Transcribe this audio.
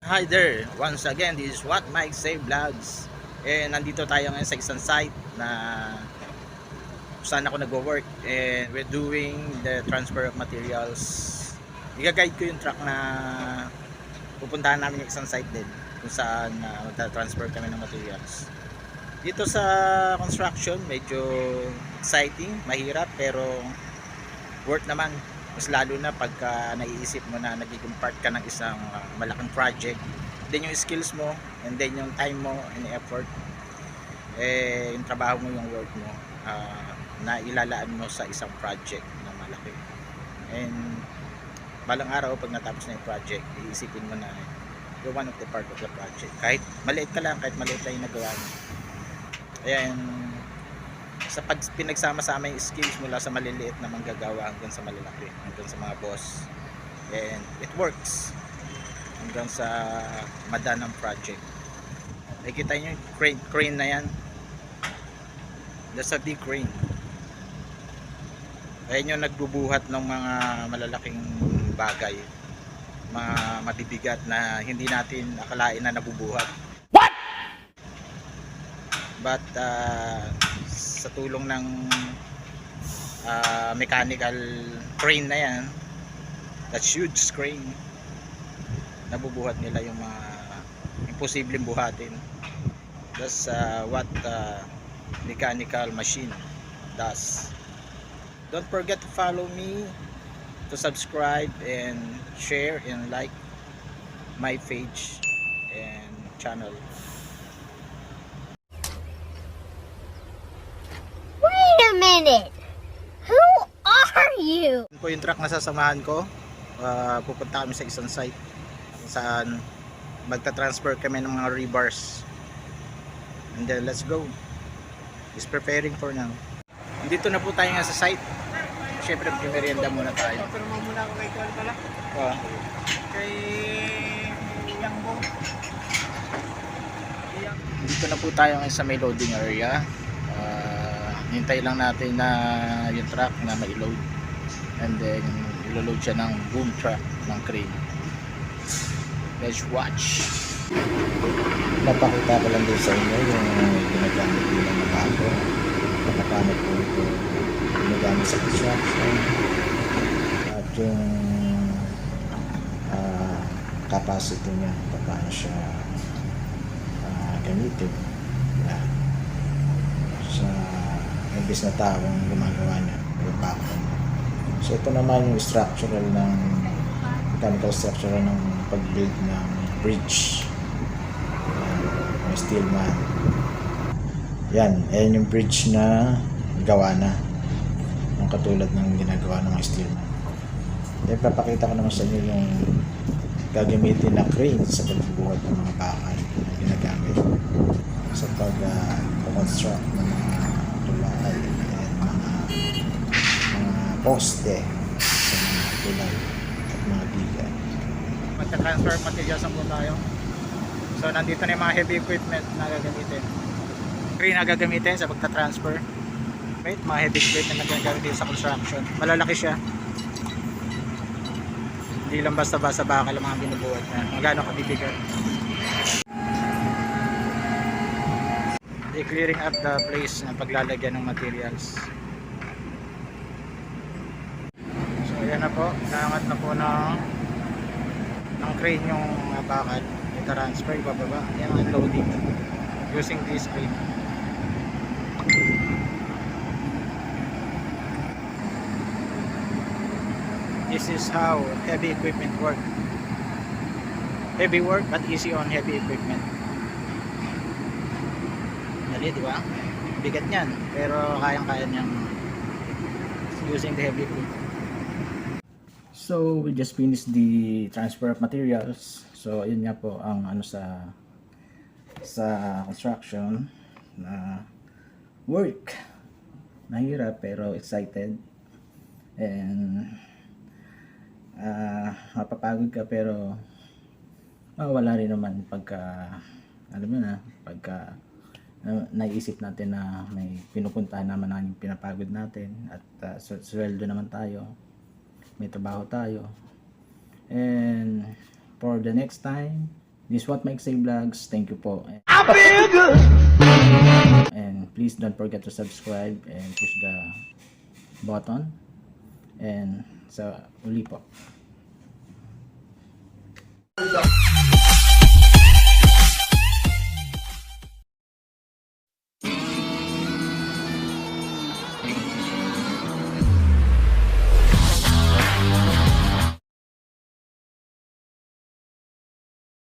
Hi there! Once again, this is What Mike Say Vlogs. Nandito tayo ngayon sa isang site na saan ako nagwo-work, and we're doing the transfer of materials. I-guide ko yung truck na pupuntahan namin yung isang site din kung saan magta-transfer kami ng materials. Dito sa construction, medyo exciting, mahirap, pero worth naman. Mas lalo na pagka naiisip mo na nagiging part ka ng isang malaking project, then yung skills mo, and then yung time mo and effort, yung trabaho mo, yung work mo, na ilalaan mo sa isang project na malaki. And balang araw pag natapos na yung project, iisipin mo na you're one of the part of the project, kahit maliit ka lang, kahit maliit lang yung nagawa mo. Ayan, sa pag pinagsama-sama yung skills mula sa maliliit na manggagawa hanggang sa malalaki, hanggang sa mga boss, and it works hanggang sa madan ng project. Nakikita nyo yung crane na yan, that's a big crane. Ayan yung nagbubuhat ng mga malalaking bagay, mga mabibigat na hindi natin akalain na nabubuhat. But sa tulong ng mechanical crane na yan, that's huge crane, nabubuhat nila yung mga imposibleng buhatin. That's what mechanical machine does. Don't forget to follow me, to subscribe and share and like my page and channel. Wait a minute! Who are you? Yun po yung truck na sasamahan ko. Pupunta kami sa isang site saan magta-transfer kami ng mga rebars. And then let's go. Is preparing for now. Dito na po tayo nga sa site. Siyempre merienda muna tayo. Pero muna ako kay Kuan pala. Kay Yangbo. Dito na po tayo ngayon sa may loading area. Hintay lang natin na yung truck na mai-load. And then ilo-load siya ng boom truck ng crane. Let's watch. Napakita ko lang din sa inyo yung ginagamit nila na bago. Paano po ito ginagamit sa construction. At yung capacity niya, paano siya gamitin. Yan. Sa imbis na taong gumagawa niya, yung background. So ito naman yung structural ng mechanical structural ng pag-build ng bridge. Yung steel man. Yan, ayan yung bridge na gawa na. Yung katulad ng ginagawa ng mga steel man. Then papakita ko naman sa inyo yung gagamitin na crane sa pagbubuhat ng mga bakal na ginagamit sa pag-construct ng mga tulay at mga poste sa mga tulay at mga bigan. Magta-transfer materials ang muna tayo. So nandito na yung mga heavy equipment na gagamitin. Crane na gagamitin sa pagta-transfer. Right? Mga heavy equipment na gagamitin sa construction. Malalaki siya. Hindi lang basta-basta bakal ang mga binubuhat na. Magano kabibigat. They're clearing up the place na paglalagyan ng materials. So ayan na po. Naangat na po ng crane yung bakal. I-transfer, ibababa. Yan ang unloading using this crane. This is how heavy equipment work. Heavy work but easy on heavy equipment. Dali, di ba? Bigat niyan, pero kayang-kaya niyang using the heavy equipment. So we just finished the transfer of materials. So ayun nga po ang ano sa construction na work. Mahirap pero excited. And mapapagod ka pero wala rin naman pagka alam mo na, pagka naisip natin na may pinupuntahan naman na yung pinapagod natin at sweldo naman tayo, may trabaho tayo. And for the next time, This is what Mike Say Vlogs. Thank you po. And please don't forget to subscribe and push the button. And sa uli po.